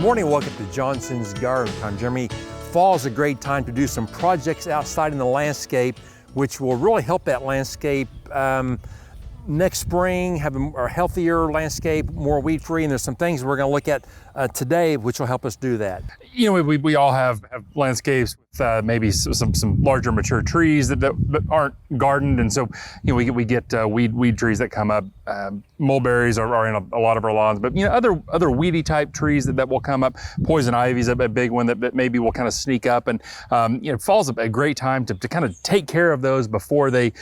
morning, welcome to Johnson's Garden Time. Jeremy, fall is a great time to do some projects outside in the landscape, which will really help that landscape next spring, have a healthier landscape, more weed-free, and there's some things we're going to look at today which will help us do that. You know, we all have landscapes with maybe some larger mature trees that aren't gardened, and so you know we get weed trees that come up. Mulberries are in a lot of our lawns, but you know other weedy type trees that will come up. Poison ivy is a big one that maybe will kind of sneak up, and you know, fall's a great time to kind of take care of those before they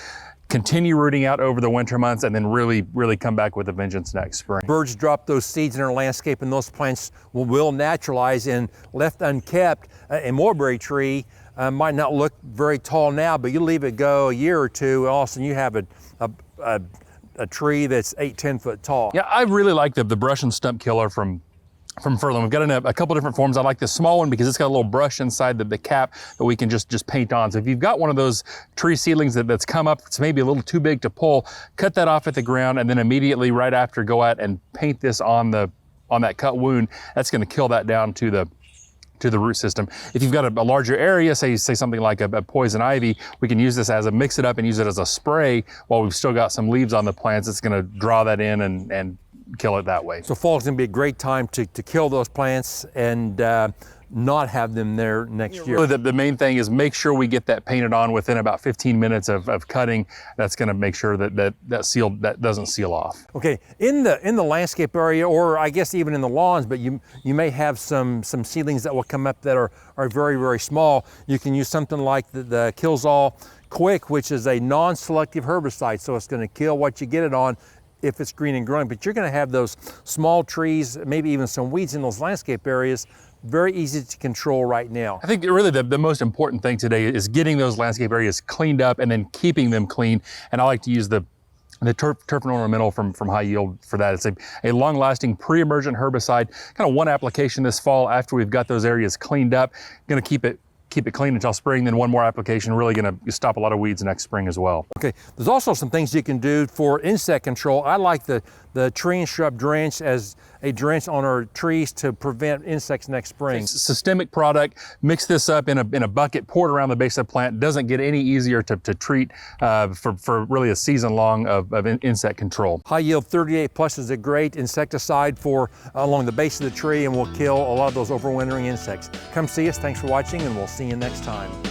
continue rooting out over the winter months and then really come back with a vengeance next spring. Birds drop those seeds in our landscape and those plants will naturalize, and left unkept, a mulberry tree might not look very tall now, but you leave it go a year or two and all of a sudden you have a tree that's 8-10 foot tall. Yeah, I really like the brush and stump killer from Furlan. We've got in a couple different forms. I like the small one because it's got a little brush inside the cap that we can just paint on. So if you've got one of those tree seedlings that's come up, it's maybe a little too big to pull, cut that off at the ground and then immediately right after go out and paint this on that cut wound. That's going to kill that down to the root system. If you've got a larger area, say something like a poison ivy, we can use this mix it up and use it as a spray while we've still got some leaves on the plants. It's going to draw that in and kill it that way. So fall is going to be a great time to kill those plants and not have them there next year. Really the main thing is make sure we get that painted on within about 15 minutes of cutting. That's going to make sure that doesn't seal off. Okay, in the landscape area, or I guess even in the lawns, but you may have some seedlings that will come up that are very, very small. You can use something like the Kills-All Quick, which is a non-selective herbicide, so it's going to kill what you get it on if it's green and growing, but you're going to have those small trees, maybe even some weeds in those landscape areas, very easy to control right now. I think really the most important thing today is getting those landscape areas cleaned up and then keeping them clean. And I like to use the Turf and Ornamental from High Yield for that. It's a long-lasting pre-emergent herbicide, kind of one application this fall after we've got those areas cleaned up. Going to keep it clean until spring, then one more application, really going to stop a lot of weeds next spring as well. Okay, there's also some things you can do for insect control. I like the tree and shrub drench as a drench on our trees to prevent insects next spring. It's a systemic product. Mix this up in a bucket, pour it around the base of the plant. Doesn't get any easier to treat for really a season long of insect control. High Yield 38 Plus is a great insecticide for along the base of the tree and will kill a lot of those overwintering insects. Come see us. Thanks for watching, and we'll see you next time.